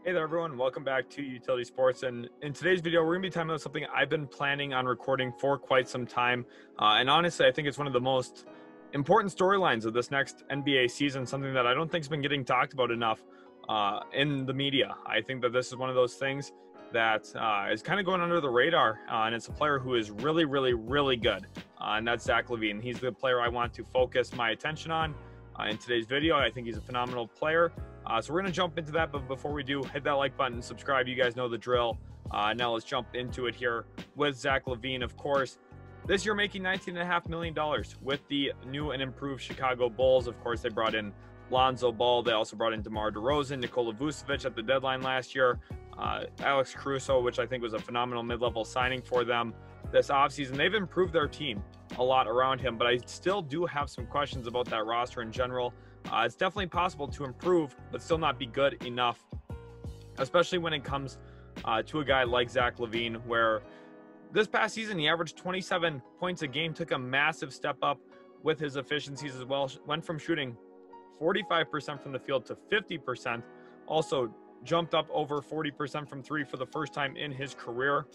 Hey there everyone, welcome back to Utility Sports, and in today's video we're going to be talking about something I've been planning on recording for quite some time, and honestly I think it's one of the most important storylines of this next NBA season, something that I don't think has been getting talked about enough in the media. I think that this is one of those things that is kind of going under the radar, and it's a player who is really good, and that's Zach LaVine. He's the player I want to focus my attention on in today's video. I think he's a phenomenal player. So we're going to jump into that, but before we do, hit that like button, subscribe. You guys know the drill. Now let's jump into it here with Zach LaVine. Of course, this year making $19.5 million with the new and improved Chicago Bulls. Of course, they brought in Lonzo Ball. They also brought in DeMar DeRozan, Nikola Vucevic at the deadline last year, Alex Caruso, which I think was a phenomenal mid-level signing for them this offseason. They've improved their team a lot around him, but I still do have some questions about that roster in general. It's definitely possible to improve, but still not be good enough, especially when it comes to a guy like Zach LaVine, where this past season he averaged 27 points a game, took a massive step up with his efficiencies as well, went from shooting 45% from the field to 50%, also jumped up over 40% from three for the first time in his career.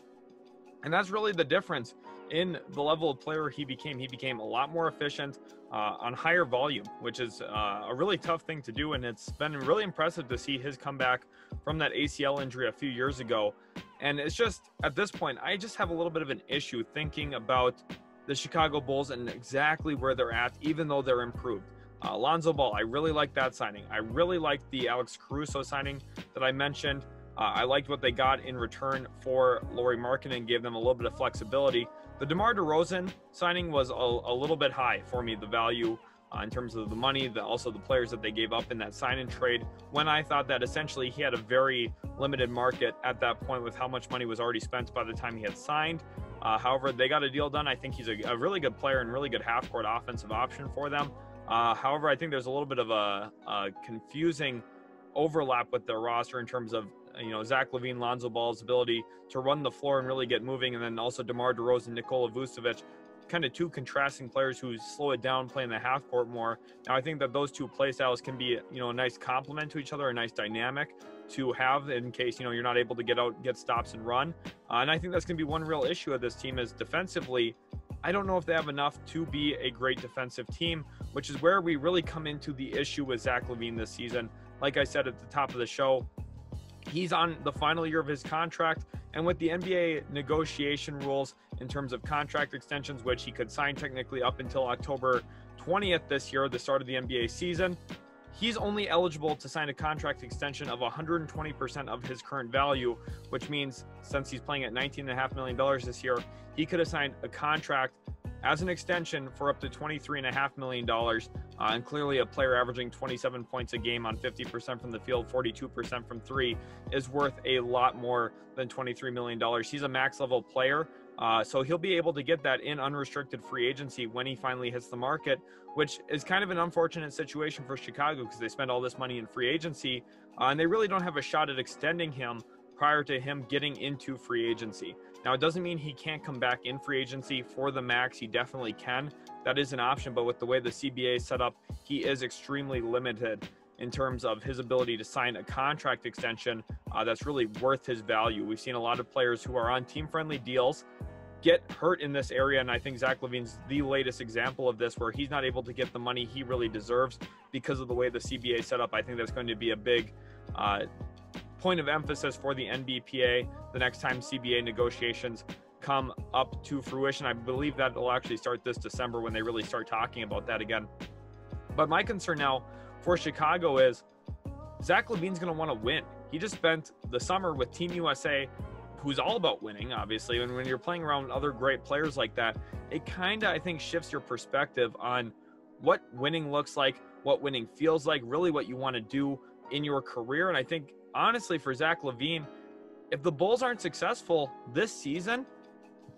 And that's really the difference in the level of player he became. He became a lot more efficient on higher volume, which is a really tough thing to do. And it's been really impressive to see his comeback from that ACL injury a few years ago. And it's just, at this point, I just have a little bit of an issue thinking about the Chicago Bulls and exactly where they're at, even though they're improved. Lonzo Ball, I really like that signing. I really like the Alex Caruso signing that I mentioned. I liked what they got in return for Lauri Markkanen, gave them a little bit of flexibility. The DeMar DeRozan signing was a little bit high for me, the value in terms of the money, also the players that they gave up in that sign and trade, when I thought that essentially he had a very limited market at that point with how much money was already spent by the time he had signed. However, they got a deal done. I think he's a really good player and really good half-court offensive option for them. However, I think there's a little bit of a confusing overlap with their roster in terms of, you know, Zach LaVine, Lonzo Ball's ability to run the floor and really get moving, and then also DeMar DeRozan, Nikola Vucevic, kind of two contrasting players who slow it down, playing the half court more. Now, I think that those two play styles can be, you know, a nice complement to each other, a nice dynamic to have in case, you know, you're not able to get out, get stops and run. And I think that's going to be one real issue of this team is defensively. I don't know if they have enough to be a great defensive team, which is where we really come into the issue with Zach LaVine this season. Like I said at the top of the show, he's on the final year of his contract, and with the NBA negotiation rules in terms of contract extensions, which he could sign technically up until October 20th this year, the start of the NBA season, he's only eligible to sign a contract extension of 120% of his current value, which means since he's playing at $19.5 million this year, he could have signed a contract as an extension for up to $23.5 million. And clearly a player averaging 27 points a game on 50% from the field, 42% from three is worth a lot more than $23 million. He's a max level player. So he'll be able to get that in unrestricted free agency when he finally hits the market, which is kind of an unfortunate situation for Chicago because they spend all this money in free agency and they really don't have a shot at extending him prior to him getting into free agency. Now, it doesn't mean he can't come back in free agency for the max. He definitely can. That is an option, but with the way the CBA is set up, he is extremely limited in terms of his ability to sign a contract extension that's really worth his value. We've seen a lot of players who are on team-friendly deals get hurt in this area, and I think Zach LaVine's the latest example of this, where he's not able to get the money he really deserves because of the way the CBA is set up. I think that's going to be a big point of emphasis for the NBPA the next time CBA negotiations come up to fruition. I believe that will actually start this December when they really start talking about that again. But my concern now for Chicago is Zach LaVine's going to want to win. He just spent the summer with Team USA, who's all about winning, obviously. And when you're playing around other great players like that, it kind of, I think, shifts your perspective on what winning looks like, what winning feels like, really what you want to do in your career. And I think, honestly, for Zach LaVine, if the Bulls aren't successful this season,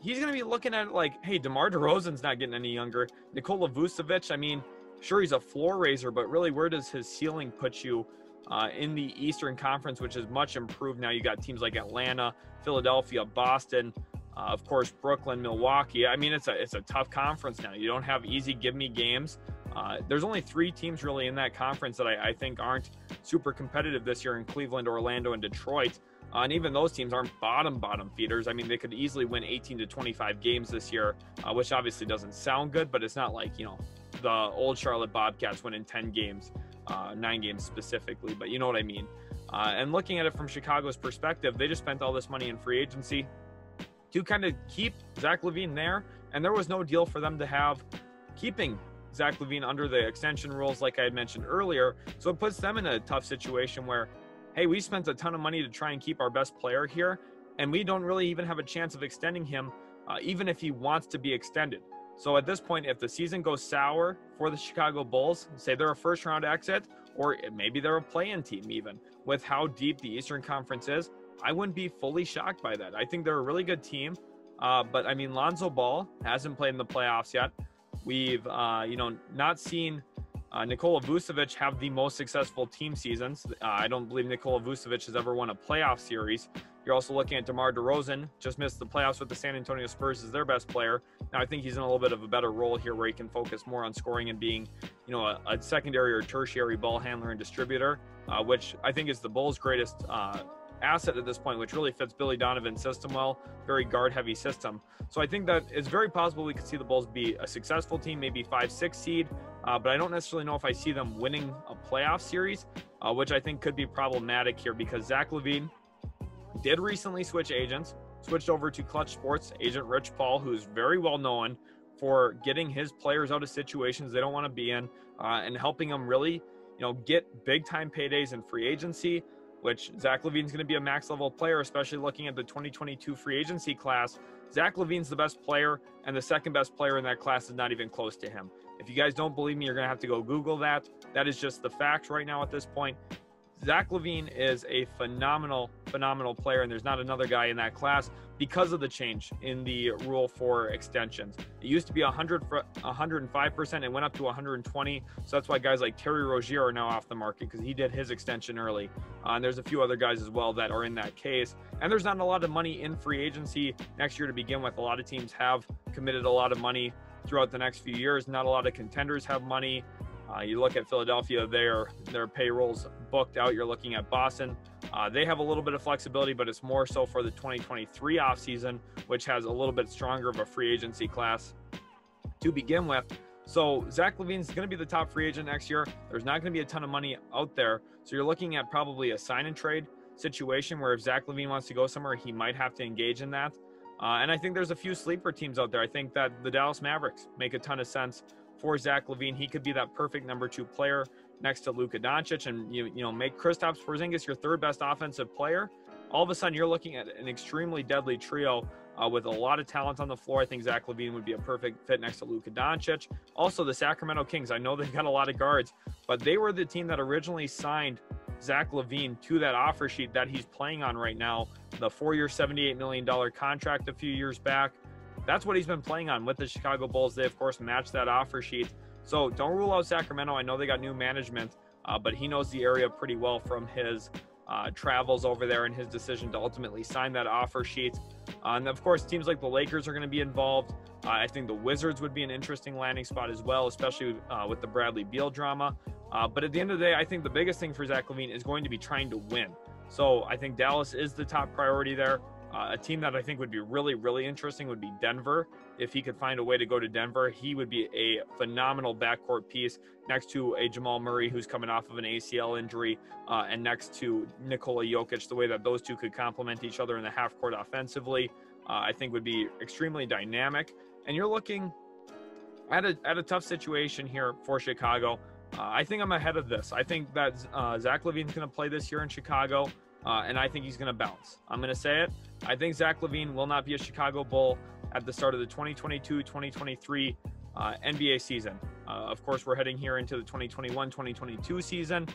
he's going to be looking at it like, hey, DeMar DeRozan's not getting any younger. Nikola Vucevic, I mean, sure, he's a floor raiser, but really, where does his ceiling put you in the Eastern Conference, which is much improved now? You got teams like Atlanta, Philadelphia, Boston, of course, Brooklyn, Milwaukee. I mean, it's a tough conference now. You don't have easy give-me games. There's only 3 teams really in that conference that I think aren't super competitive this year in Cleveland, Orlando, and Detroit. And even those teams aren't bottom feeders. I mean, they could easily win 18 to 25 games this year, which obviously doesn't sound good, but it's not like, the old Charlotte Bobcats winning 10 games, 9 games specifically, but you know what I mean. And looking at it from Chicago's perspective, they just spent all this money in free agency to kind of keep Zach LaVine there, and there was no deal for them to have keeping Zach LaVine under the extension rules like I had mentioned earlier. So it puts them in a tough situation where, hey, we spent a ton of money to try and keep our best player here, and we don't really even have a chance of extending him, even if he wants to be extended. So at this point, if the season goes sour for the Chicago Bulls, say they're a first-round exit, or maybe they're a play-in team even, with how deep the Eastern Conference is, I wouldn't be fully shocked by that. I think they're a really good team, but I mean, Lonzo Ball hasn't played in the playoffs yet. We've, not seen Nikola Vucevic have the most successful team seasons. I don't believe Nikola Vucevic has ever won a playoff series. You're also looking at DeMar DeRozan, just missed the playoffs with the San Antonio Spurs as their best player. Now, I think he's in a little bit of a better role here where he can focus more on scoring and being, a secondary or tertiary ball handler and distributor, which I think is the Bulls' greatest asset at this point, which really fits Billy Donovan's system well, very guard-heavy system. So I think that it's very possible we could see the Bulls be a successful team, maybe 5-6 seed, but I don't necessarily know if I see them winning a playoff series, which I think could be problematic here because Zach LaVine did recently switch agents, switched over to Clutch Sports agent Rich Paul, who's very well known for getting his players out of situations they don't want to be in, and helping them really, get big-time paydays in free agency, which Zach LaVine's going to be a max-level player, especially looking at the 2022 free agency class. Zach LaVine's the best player, and the second-best player in that class is not even close to him. If you guys don't believe me, you're going to have to go Google that. That is just the fact right now at this point. Zach LaVine is a phenomenal player, and there's not another guy in that class because of the change in the rule for extensions. It used to be 105%, it went up to 120, so that's why guys like Terry Rozier are now off the market because he did his extension early. And there's a few other guys as well that are in that case. And there's not a lot of money in free agency next year to begin with. A lot of teams have committed a lot of money throughout the next few years. Not a lot of contenders have money. You look at Philadelphia, their payrolls booked out. You're looking at Boston. They have a little bit of flexibility, but it's more so for the 2023 offseason, which has a little bit stronger of a free agency class to begin with. So Zach LaVine's going to be the top free agent next year. There's not going to be a ton of money out there. So you're looking at probably a sign and trade situation where if Zach LaVine wants to go somewhere, he might have to engage in that. And I think there's a few sleeper teams out there. I think that the Dallas Mavericks make a ton of sense for Zach LaVine. He could be that perfect number 2 player next to Luka Doncic and make Kristaps Porzingis your third best offensive player. All of a sudden, you're looking at an extremely deadly trio with a lot of talent on the floor. I think Zach LaVine would be a perfect fit next to Luka Doncic. Also, the Sacramento Kings. I know they've got a lot of guards, but they were the team that originally signed Zach LaVine to that offer sheet that he's playing on right now, the 4-year, $78 million contract a few years back. That's what he's been playing on with the Chicago Bulls. They, of course, matched that offer sheet. So don't rule out Sacramento. I know they got new management, but he knows the area pretty well from his travels over there and his decision to ultimately sign that offer sheet. And, of course, teams like the Lakers are going to be involved. I think the Wizards would be an interesting landing spot as well, especially with the Bradley Beal drama. But at the end of the day, I think the biggest thing for Zach LaVine is going to be trying to win. So I think Dallas is the top priority there. A team that I think would be really interesting would be Denver. If he could find a way to go to Denver, he would be a phenomenal backcourt piece next to a Jamal Murray who's coming off of an ACL injury, and next to Nikola Jokic. The way that those two could complement each other in the half court offensively, I think would be extremely dynamic. And you're looking at a tough situation here for Chicago. I think I'm ahead of this. I think that Zach LaVine's going to play this year in Chicago. And I think he's going to bounce. I'm going to say it. I think Zach LaVine will not be a Chicago Bull at the start of the 2022-2023 NBA season. Of course, we're heading here into the 2021-2022 season.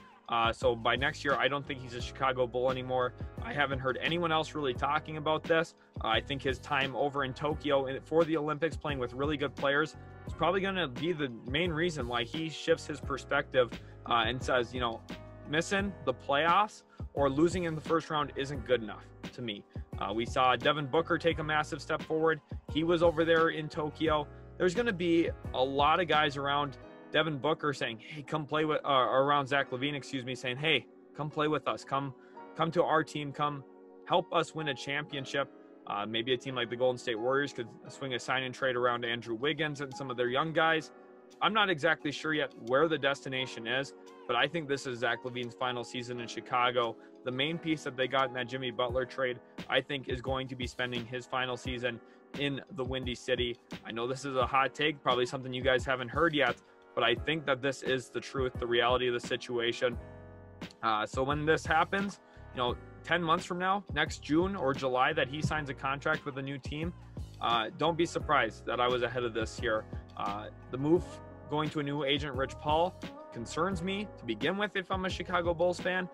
So by next year, I don't think he's a Chicago Bull anymore. I haven't heard anyone else really talking about this. I think his time over in Tokyo for the Olympics playing with really good players is probably going to be the main reason why he shifts his perspective and says, missing the playoffs or losing in the first round isn't good enough to me. We saw Devin Booker take a massive step forward. He was over there in Tokyo. There's going to be a lot of guys around Devin Booker saying, hey, come play with, or around Zach LaVine, excuse me, saying, hey, come play with us. Come to our team. Come help us win a championship. Maybe a team like the Golden State Warriors could swing a sign and trade around Andrew Wiggins and some of their young guys. I'm not exactly sure yet where the destination is, but I think this is Zach LaVine's final season in Chicago. The main piece that they got in that Jimmy Butler trade, I think, is going to be spending his final season in the Windy City. I know this is a hot take, probably something you guys haven't heard yet, but I think that this is the truth, the reality of the situation. So when this happens, 10 months from now, next June or July, that he signs a contract with a new team, don't be surprised that I was ahead of this here. The move going to a new agent, Rich Paul, concerns me to begin with if I'm a Chicago Bulls fan.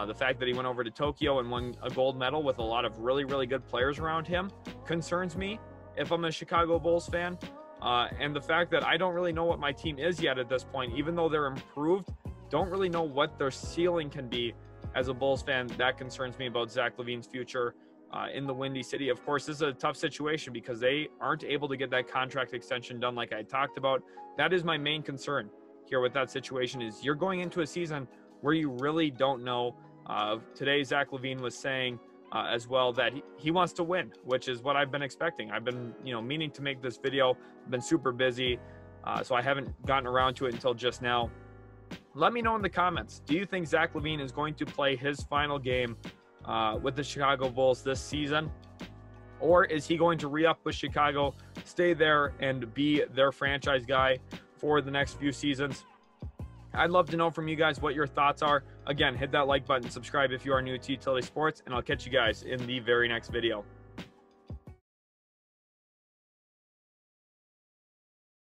The fact that he went over to Tokyo and won a gold medal with a lot of really, really good players around him concerns me if I'm a Chicago Bulls fan. And the fact that I don't really know what my team is yet at this point, even though they're improved, don't really know what their ceiling can be as a Bulls fan. That concerns me about Zach LaVine's future in the Windy City. Of course, this is a tough situation because they aren't able to get that contract extension done like I talked about. That is my main concern here with that situation, is you're going into a season where you really don't know. Today, Zach LaVine was saying as well that he wants to win, which is what I've been expecting. I've been, meaning to make this video. I've been super busy, so I haven't gotten around to it until just now. Let me know in the comments. Do you think Zach LaVine is going to play his final game with the Chicago Bulls this season? Or is he going to re-up with Chicago, stay there, and be their franchise guy for the next few seasons? I'd love to know from you guys what your thoughts are. Again, hit that like button, subscribe if you are new to Utility Sports, and I'll catch you guys in the very next video.